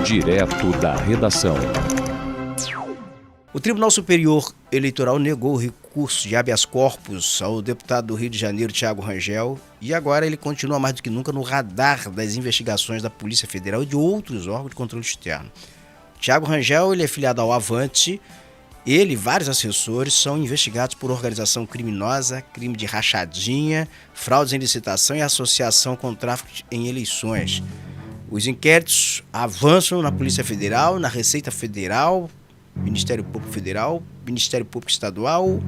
Direto da redação. O Tribunal Superior Eleitoral negou o recurso de habeas corpus ao deputado do Rio de Janeiro, Thiago Rangel, e agora ele continua mais do que nunca no radar das investigações da Polícia Federal e de outros órgãos de controle externo. Thiago Rangel ele é filiado ao Avante. Ele e vários assessores são investigados por organização criminosa, crime de rachadinha, fraudes em licitação e associação com tráfico em eleições. Os inquéritos avançam na Polícia Federal, na Receita Federal, Ministério Público Federal, Ministério Público Estadual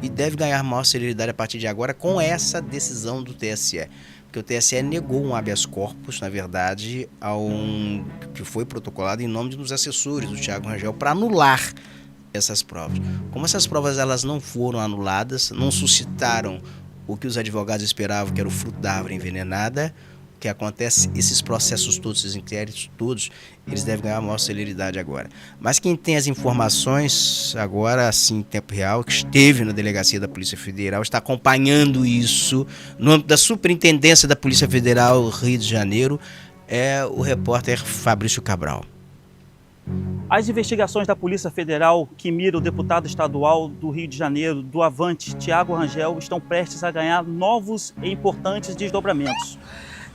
e deve ganhar maior celeridade a partir de agora com essa decisão do TSE. Porque o TSE negou um habeas corpus, na verdade, que foi protocolado em nome dos assessores do Thiago Rangel para anular essas provas. Como essas provas elas não foram anuladas, não suscitaram o que os advogados esperavam, que era o fruto da árvore envenenada, o que acontece, esses processos todos, esses inquéritos todos, eles devem ganhar maior celeridade agora. Mas quem tem as informações agora, assim, em tempo real, que esteve na delegacia da Polícia Federal, está acompanhando isso no âmbito da Superintendência da Polícia Federal Rio de Janeiro, é o repórter Fabrício Cabral. As investigações da Polícia Federal que mira o deputado estadual do Rio de Janeiro, do Avante, Thiago Rangel, estão prestes a ganhar novos e importantes desdobramentos.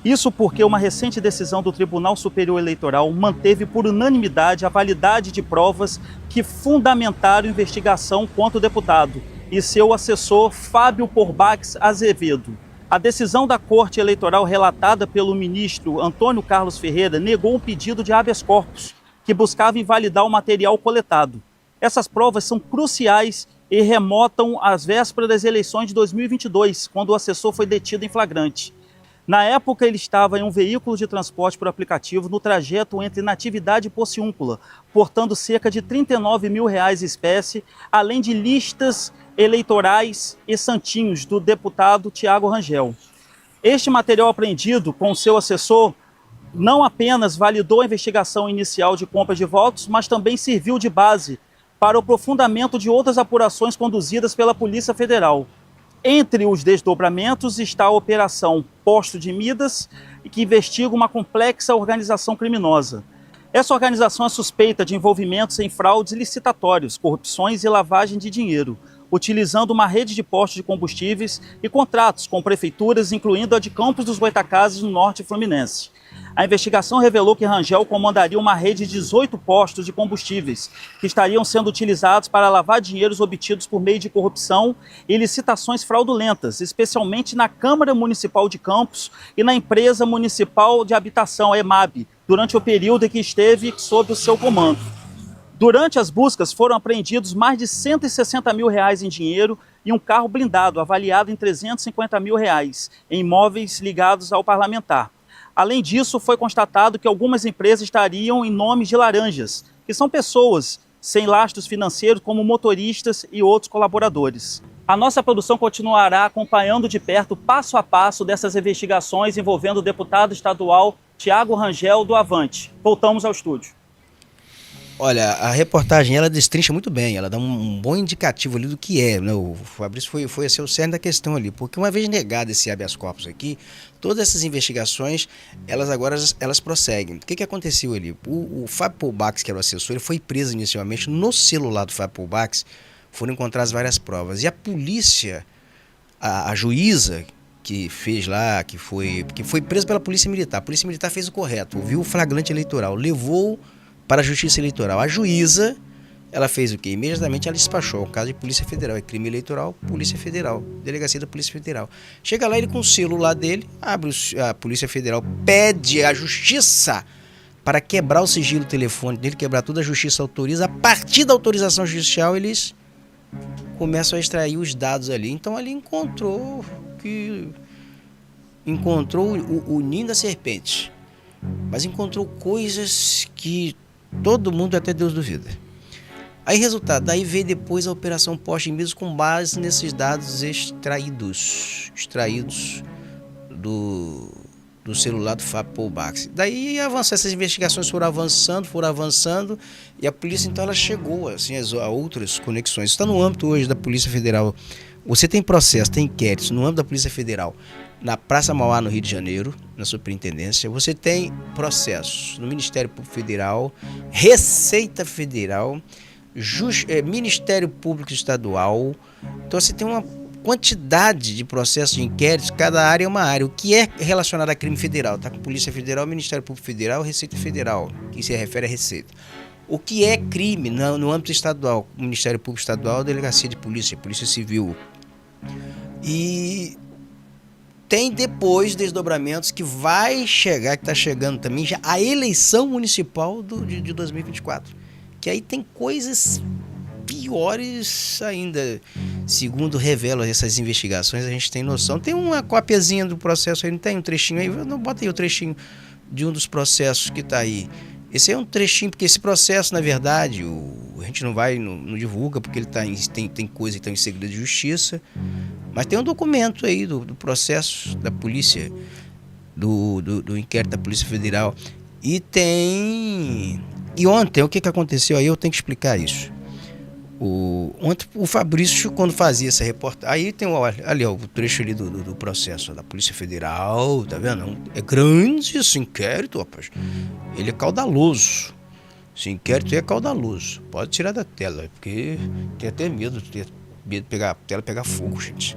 Isso porque uma recente decisão do Tribunal Superior Eleitoral manteve por unanimidade a validade de provas que fundamentaram a investigação contra o deputado e seu assessor Fábio Porbax Azevedo. A decisão da Corte Eleitoral relatada pelo ministro Antônio Carlos Ferreira negou um pedido de habeas corpus que buscava invalidar o material coletado. Essas provas são cruciais e remontam às vésperas das eleições de 2022, quando o assessor foi detido em flagrante. Na época, ele estava em um veículo de transporte por aplicativo no trajeto entre Natividade e Pociúncula, portando cerca de R$39 mil em espécie, além de listas eleitorais e santinhos do deputado Thiago Rangel. Este material apreendido com seu assessor não apenas validou a investigação inicial de compra de votos, mas também serviu de base para o aprofundamento de outras apurações conduzidas pela Polícia Federal. Entre os desdobramentos está a Operação Posto de Midas, que investiga uma complexa organização criminosa. Essa organização é suspeita de envolvimentos em fraudes licitatórios, corrupções e lavagem de dinheiro, utilizando uma rede de postos de combustíveis e contratos com prefeituras, incluindo a de Campos dos Goytacazes, no norte fluminense. A investigação revelou que Rangel comandaria uma rede de 18 postos de combustíveis que estariam sendo utilizados para lavar dinheiros obtidos por meio de corrupção e licitações fraudulentas, especialmente na Câmara Municipal de Campos e na Empresa Municipal de Habitação, a EMAB, durante o período em que esteve sob o seu comando. Durante as buscas foram apreendidos mais de R$160 mil em dinheiro e um carro blindado avaliado em R$350 mil em imóveis ligados ao parlamentar. Além disso, foi constatado que algumas empresas estariam em nomes de laranjas, que são pessoas sem lastros financeiros como motoristas e outros colaboradores. A nossa produção continuará acompanhando de perto, passo a passo, dessas investigações envolvendo o deputado estadual Thiago Rangel do Avante. Voltamos ao estúdio. Olha, a reportagem ela destrincha muito bem, ela dá um bom indicativo ali do que é, né? O Fabrício foi assim, o cerne da questão ali, porque uma vez negado esse habeas corpus aqui, todas essas investigações, elas prosseguem. O que aconteceu ali? O Fábio Porbax, que era o assessor, ele foi preso inicialmente. No celular do Fábio Porbax foram encontradas várias provas, e a polícia, a juíza que fez lá, que foi presa pela polícia militar, a polícia militar fez o correto, ouviu o flagrante eleitoral, levou para a Justiça Eleitoral. A juíza, ela fez o quê? Imediatamente ela despachou o caso de Polícia Federal. É crime eleitoral, Polícia Federal, Delegacia da Polícia Federal. Chega lá, ele com o celular dele, abre a Polícia Federal, pede à Justiça para quebrar o sigilo telefônico dele, quebrar tudo, a Justiça autoriza. A partir da autorização judicial, eles começam a extrair os dados ali. Então, ali encontrou o ninho da serpente, mas encontrou coisas que todo mundo, até Deus, duvida. Aí, resultado, daí veio depois a Operação Posto de Midas com base nesses dados extraídos do celular do Fábio Porbax. Daí essas investigações foram avançando, e a polícia, então, ela chegou assim, a outras conexões. Isso está no âmbito hoje da Polícia Federal. Você tem processo, tem inquéritos no âmbito da Polícia Federal na Praça Mauá, no Rio de Janeiro, na superintendência. Você tem processos no Ministério Público Federal, Receita Federal, Ministério Público Estadual. Então você tem uma quantidade de processos de inquéritos, cada área é uma área. O que é relacionado a crime federal? Está com Polícia Federal, Ministério Público Federal, Receita Federal, que se refere à Receita. O que é crime no âmbito estadual? Ministério Público Estadual, Delegacia de Polícia, Polícia Civil. E tem depois desdobramentos que vai chegar, que está chegando também, já a eleição municipal de 2024. Que aí tem coisas piores ainda, segundo revelam essas investigações, a gente tem noção. Tem uma copiazinha do processo aí, não tem um trechinho aí? Não, bota aí o trechinho de um dos processos que está aí. Esse é um trechinho, porque esse processo, na verdade, a gente não divulga, porque ele tem coisa que está em segredo de justiça, mas tem um documento aí do processo da polícia, do inquérito da Polícia Federal. E ontem, o que aconteceu aí, eu tenho que explicar isso. Ontem o Fabrício, quando fazia essa reportagem, aí tem ali ó, o trecho ali do processo da Polícia Federal, tá vendo? É grande esse inquérito, rapaz. Ele é caudaloso. Esse inquérito é caudaloso. Pode tirar da tela, porque tem até medo de pegar a tela pegar fogo, gente.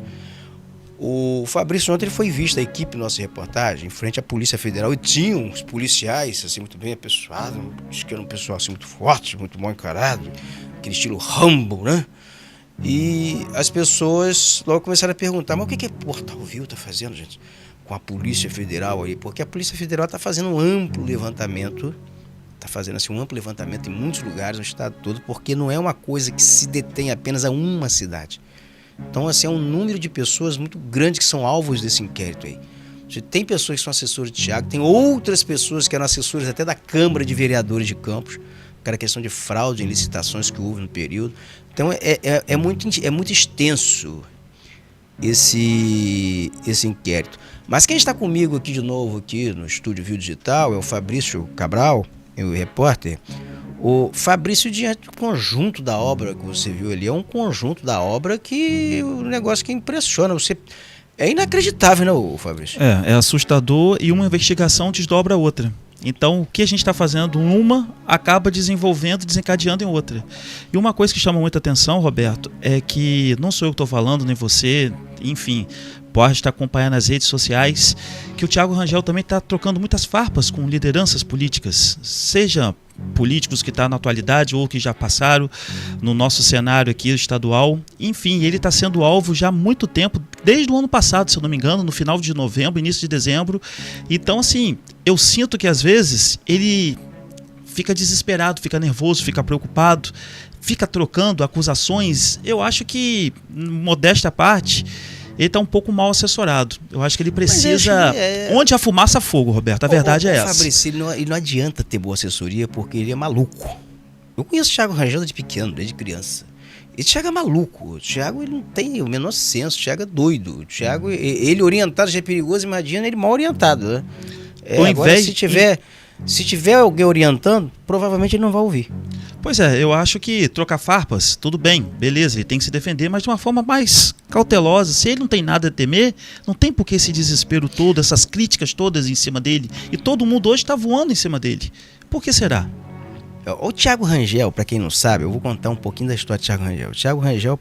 O Fabrício ontem ele foi visto, a equipe nossa reportagem, em frente à Polícia Federal, e tinham uns policiais, assim, muito bem apessoados, diz que era um pessoal assim muito forte, muito mal encarado, aquele estilo Rambo, né? E as pessoas logo começaram a perguntar, mas o que Portal View está fazendo, gente, com a Polícia Federal aí? Porque a Polícia Federal está fazendo um amplo levantamento, em muitos lugares, no estado todo, porque não é uma coisa que se detém apenas a uma cidade. Então, assim, é um número de pessoas muito grande que são alvos desse inquérito aí. Tem pessoas que são assessores de Thiago, tem outras pessoas que eram assessores até da Câmara de Vereadores de Campos, que era questão de fraude em licitações que houve no período. Então, é muito extenso esse inquérito. Mas quem está comigo aqui de novo, aqui no Estúdio View Digital, é o Fabrício Cabral, o repórter. O Fabrício, diante do conjunto da obra que você viu ali, é um conjunto da obra que o negócio que impressiona. É inacreditável, né, Fabrício? É assustador, e uma investigação desdobra a outra. Então, o que a gente está fazendo, uma acaba desencadeando em outra. E uma coisa que chama muita atenção, Roberto, é que não sou eu que estou falando, nem você, enfim, pode estar acompanhando nas redes sociais, que o Thiago Rangel também está trocando muitas farpas com lideranças políticas, seja políticos que estão na atualidade ou que já passaram no nosso cenário aqui estadual. Enfim, ele está sendo alvo já há muito tempo, desde o ano passado, se eu não me engano, no final de novembro, início de dezembro. Então, assim, eu sinto que às vezes ele fica desesperado, fica nervoso, fica preocupado, fica trocando acusações. Eu acho que, modéstia à parte, ele está um pouco mal assessorado. Eu acho que ele precisa... Onde a fumaça, fogo, Roberto. A verdade é essa. Fabrício, ele não adianta ter boa assessoria, porque ele é maluco. Eu conheço o Thiago Rangel desde pequeno, desde criança. Esse Thiago é maluco. O Thiago ele não tem o menor senso. O Thiago é doido. O Thiago, ele orientado já é perigoso, imagina ele mal orientado, né? Agora, se tiver alguém orientando, provavelmente ele não vai ouvir. Pois é, eu acho que trocar farpas, tudo bem, beleza, ele tem que se defender, mas de uma forma mais cautelosa. Se ele não tem nada a temer, não tem por que esse desespero todo, essas críticas todas em cima dele. E todo mundo hoje está voando em cima dele. Por que será? O Thiago Rangel, para quem não sabe, eu vou contar um pouquinho da história do Thiago Rangel. O Thiago Rangel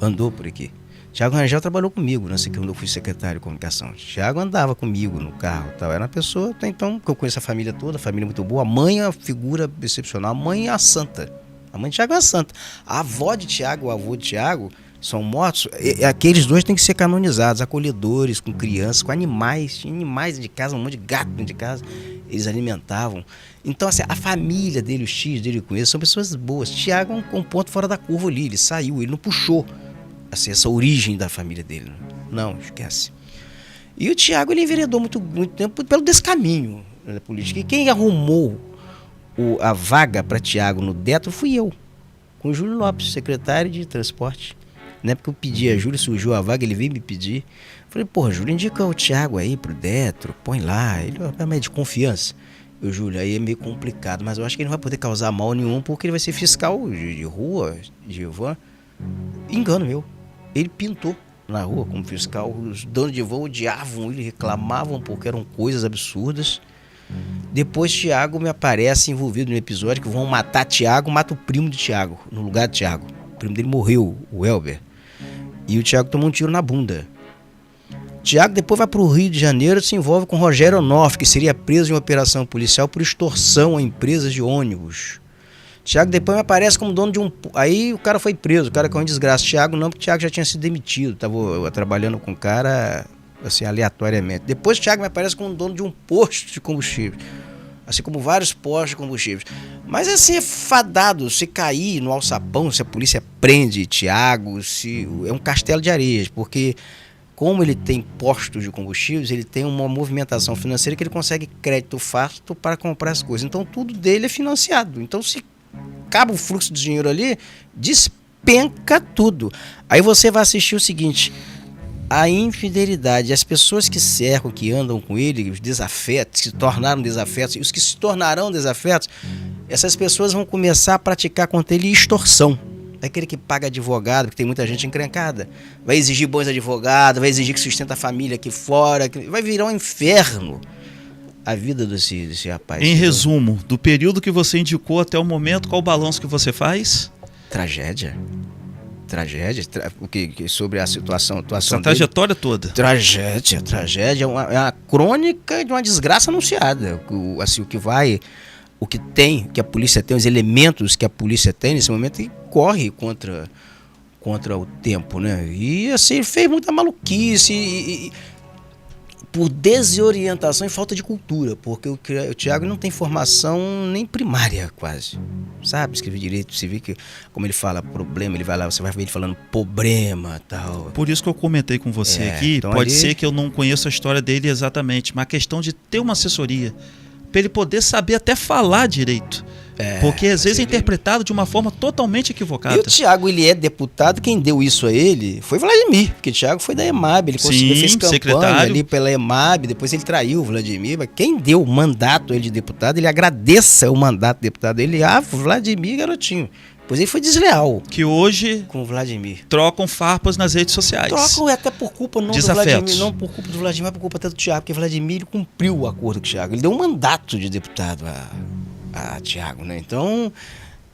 andou por aqui. O Thiago Rangel trabalhou comigo, quando eu fui secretário de comunicação. O Thiago andava comigo no carro, tal. Era uma pessoa, então, que eu conheço a família toda, a família muito boa. A mãe é uma figura excepcional, a mãe é a santa. A mãe de Thiago é a santa. A avó de Thiago, o avô de Thiago são mortos. Aqueles dois têm que ser canonizados, acolhedores, com crianças, com animais. Tinha animais de casa, um monte de gato dentro de casa. Eles alimentavam. Então, assim, a família dele, os tios dele com ele, são pessoas boas. Thiago é um ponto fora da curva ali. Ele saiu, ele não puxou assim, essa origem da família dele. Não, esquece. E o Thiago, ele enveredou muito tempo pelo descaminho da política. E quem arrumou a vaga para Thiago no Detro fui eu, com o Júlio Lopes, secretário de transporte. Na época eu pedi a Júlio, surgiu a vaga, ele veio me pedir. Falei, porra, Júlio, indica o Thiago aí pro Detro, põe lá. Ele é meio de confiança. O Júlio, aí é meio complicado, mas eu acho que ele não vai poder causar mal nenhum, porque ele vai ser fiscal de rua, de van. Engano meu. Ele pintou na rua como fiscal. Os donos de voo odiavam ele, reclamavam porque eram coisas absurdas. Depois Tiago me aparece envolvido no episódio que vão matar Tiago, mata o primo de Tiago, no lugar de Tiago. O primo dele morreu, o Elber. E o Tiago tomou um tiro na bunda. Tiago depois vai para o Rio de Janeiro e se envolve com Rogério Onofre, que seria preso em uma operação policial por extorsão a empresas de ônibus. Tiago depois me aparece como dono de um... Aí o cara foi preso, o cara caiu em desgraça. Tiago não, porque Tiago já tinha sido demitido. Estava trabalhando com o cara assim, aleatoriamente. Depois Tiago me aparece como dono de um posto de combustível. Assim como vários postos de combustíveis. Mas assim, é fadado. Se cair no alçapão, se a polícia prende Tiago, é um castelo de areias, porque como ele tem postos de combustíveis, ele tem uma movimentação financeira que ele consegue crédito fácil para comprar as coisas. Então tudo dele é financiado. Então se acaba o fluxo de dinheiro ali, despenca tudo. Aí você vai assistir o seguinte: a infidelidade, as pessoas que cercam, que andam com ele, os desafetos, que se tornaram desafetos, e os que se tornarão desafetos, essas pessoas vão começar a praticar contra ele extorsão. É aquele que paga advogado, porque tem muita gente encrencada. Vai exigir bons advogados, vai exigir que sustenta a família aqui fora, vai virar um inferno a vida desse rapaz. Em resumo, do período que você indicou até o momento, qual o balanço que você faz? Tragédia, sobre a situação essa trajetória dele. toda. Tragédia, é uma crônica de uma desgraça anunciada. O que a polícia tem, os elementos que a polícia tem nesse momento, e corre contra o tempo, né? E assim, fez muita maluquice por desorientação e falta de cultura, porque o Tiago não tem formação nem primária, quase. Sabe, escrever direito, você vê que, como ele fala problema, ele vai lá, você vai ver ele falando problema, tal. Por isso que eu comentei com você aqui, então pode ser que eu não conheça a história dele exatamente, mas a questão de ter uma assessoria, para ele poder saber até falar direito. Porque às vezes é interpretado de uma forma totalmente equivocada. E o Tiago, ele é deputado, quem deu isso a ele foi Vladimir, porque o Tiago foi da EMAB, ele fez campanha secretário ali pela EMAB, depois ele traiu o Vladimir, mas quem deu o mandato a ele de deputado, ele agradeça o mandato de deputado dele, Vladimir, garotinho. Pois ele foi desleal. Que hoje com o Vladimir trocam farpas nas redes sociais. Trocam até por culpa não do Vladimir, não por culpa do Vladimir, mas por culpa até do Tiago, porque Vladimir ele cumpriu o acordo com o Tiago, ele deu um mandato de deputado a Tiago, né? Então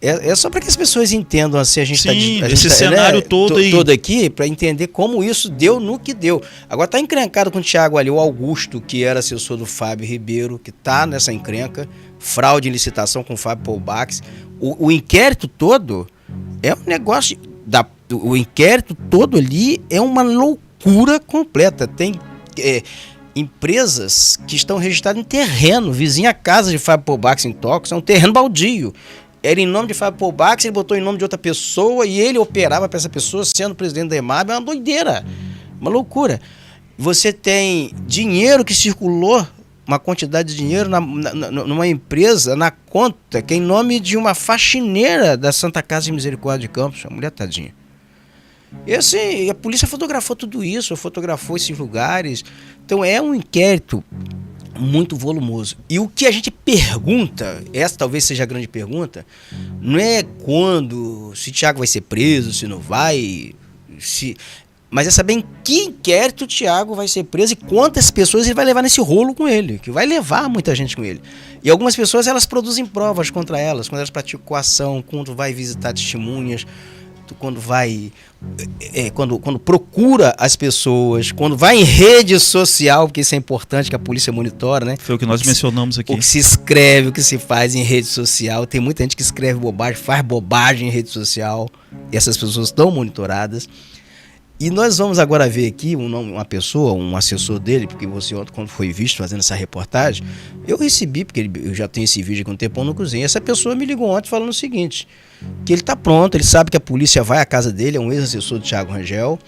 é só para que as pessoas entendam assim, a gente esse cenário todo aqui para entender como isso deu no que deu. Agora tá encrencado com o Tiago ali, o Augusto, que era assessor do Fábio Ribeiro, que tá nessa encrenca, fraude em licitação com o Fábio Polbax. O inquérito todo é um negócio o inquérito todo ali é uma loucura completa. Tem empresas que estão registradas em terreno, vizinha à casa de Fábio Polbax em Tóquio, é um terreno baldio. Era em nome de Fábio Polbax, ele botou em nome de outra pessoa e ele operava para essa pessoa sendo presidente da EMAB. É uma doideira, uma loucura. Você tem dinheiro que circulou, uma quantidade de dinheiro numa empresa, na conta, que é em nome de uma faxineira da Santa Casa de Misericórdia de Campos, uma mulher tadinha. E assim, a polícia fotografou tudo isso, fotografou esses lugares. Então é um inquérito muito volumoso. E o que a gente pergunta, essa talvez seja a grande pergunta, não é se Tiago vai ser preso, se não vai, mas é saber em que inquérito o Tiago vai ser preso e quantas pessoas ele vai levar nesse rolo com ele, que vai levar muita gente com ele. E algumas pessoas, elas produzem provas contra elas, quando elas praticam coação, quando vai visitar testemunhas, quando vai quando procura as pessoas, quando vai em rede social, porque isso é importante que a polícia monitora, né? Foi o que nós mencionamos aqui. O que se escreve, o que se faz em rede social. Tem muita gente que escreve bobagem, faz bobagem em rede social, e essas pessoas estão monitoradas. E nós vamos agora ver aqui uma pessoa, um assessor dele, porque você ontem, quando foi visto fazendo essa reportagem, eu recebi, porque eu já tenho esse vídeo aqui um tempão no cozinha. Essa pessoa me ligou ontem falando o seguinte, que ele está pronto, ele sabe que a polícia vai à casa dele, é um ex-assessor do Tiago Rangel,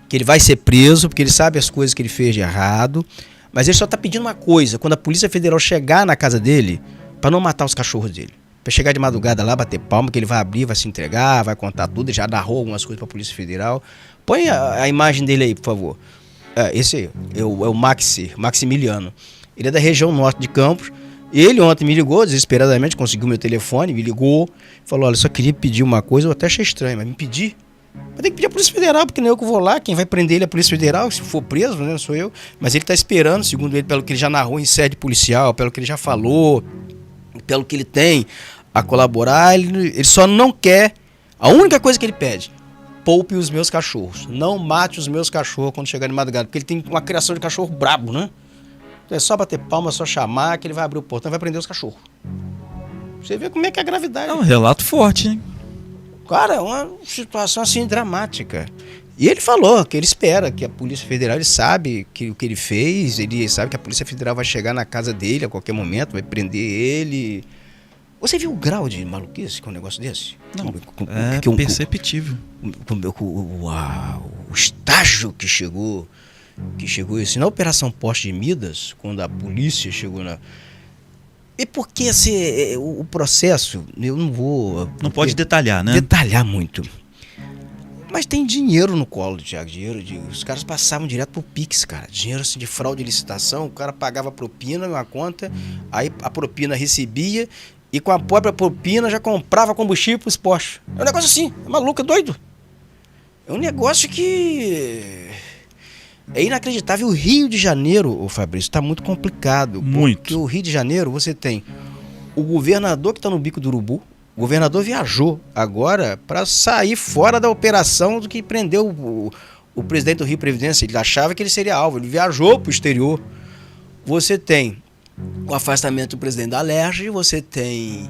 que ele vai ser preso, porque ele sabe as coisas que ele fez de errado, mas ele só está pedindo uma coisa: quando a Polícia Federal chegar na casa dele, para não matar os cachorros dele. Para chegar de madrugada lá, bater palma, que ele vai abrir, vai se entregar, vai contar tudo, ele já narrou algumas coisas para a Polícia Federal. Põe a imagem dele aí, por favor. Esse aí, é o Maximiliano. Ele é da região norte de Campos. Ele ontem me ligou, desesperadamente, conseguiu meu telefone, me ligou, falou: olha, só queria pedir uma coisa, eu até achei estranho, mas me pedir. Vai ter que pedir a Polícia Federal, porque não é eu que vou lá. Quem vai prender ele é a Polícia Federal, se for preso, né? Não sou eu. Mas ele está esperando, segundo ele, pelo que ele já narrou em sede policial, pelo que ele já falou, pelo que ele tem a colaborar, ele só não quer. A única coisa que ele pede: poupe os meus cachorros. Não mate os meus cachorros quando chegar de madrugada. Porque ele tem uma criação de cachorro brabo, né? Então é só bater palma, é só chamar, que ele vai abrir o portão e vai prender os cachorros. Você vê como é que é a gravidade. É um relato forte, hein? Cara, é uma situação assim dramática. E ele falou que ele espera que a Polícia Federal, ele sabe que o que ele fez, ele sabe que a Polícia Federal vai chegar na casa dele a qualquer momento, vai prender ele. Você viu o grau de maluquice com um negócio desse? Não, é perceptível. O estágio que chegou isso. Na Operação Poste de Midas, quando a polícia chegou na... E porque o processo, eu não vou... Não pode detalhar, né? Detalhar muito. Mas tem dinheiro no colo, Thiago. Os caras passavam direto pro Pix, cara. Dinheiro assim, de fraude de licitação. O cara pagava propina numa conta, aí a propina recebia e com a própria propina já comprava combustível pros postos. É um negócio assim, é maluco, é doido. É um negócio que... É inacreditável. O Rio de Janeiro, Fabrício, está muito complicado. Muito. Porque o Rio de Janeiro, você tem o governador que está no bico do urubu. O governador viajou agora para sair fora da operação do que prendeu o presidente do Rio Previdência. Ele achava que ele seria alvo. Ele viajou para o exterior. Você tem o afastamento do presidente da Alerj. Você tem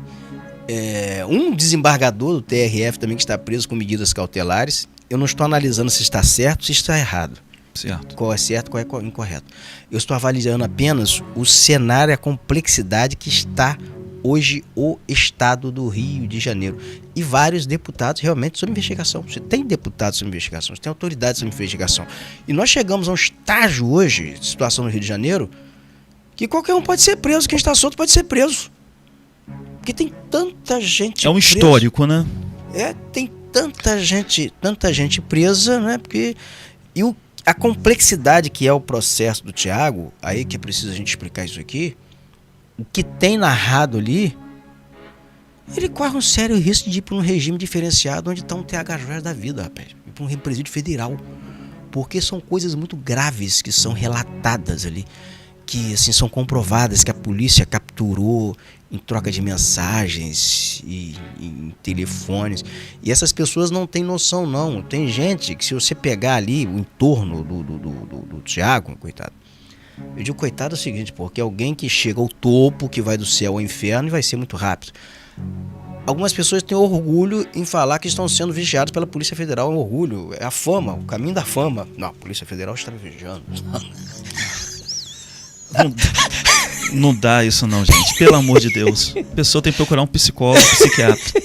um desembargador do TRF também que está preso com medidas cautelares. Eu não estou analisando se está certo ou se está errado. Certo. Qual é certo, qual é incorreto. Eu estou avaliando apenas o cenário, a complexidade que está hoje o estado do Rio de Janeiro. E vários deputados realmente sob investigação. Você tem deputados sob investigação, você tem autoridades sob investigação. E nós chegamos a um estágio hoje, de situação no Rio de Janeiro, que qualquer um pode ser preso, quem está solto pode ser preso. Porque tem tanta gente É um presa. histórico, né? Tem tanta gente presa, né? Porque... A complexidade que é o processo do Thiago, aí que é preciso a gente explicar isso aqui, o que tem narrado ali, ele corre um sério risco de ir para um regime diferenciado onde está um THJ da vida, rapaz, ir para um presídio federal, porque são coisas muito graves que são relatadas ali, que assim são comprovadas, que a polícia capturou em troca de mensagens e em telefones. E essas pessoas não têm noção, não. Tem gente que, se você pegar ali o entorno do Thiago, coitado, eu digo coitado é o seguinte, porque alguém que chega ao topo, que vai do céu ao inferno, e vai ser muito rápido. Algumas pessoas têm orgulho em falar que estão sendo vigiados pela Polícia Federal. É um orgulho, é a fama, o caminho da fama. Não, a Polícia Federal está me vigiando. Não dá isso não, gente. Pelo amor de Deus. A pessoa tem que procurar um psicólogo, um psiquiatra.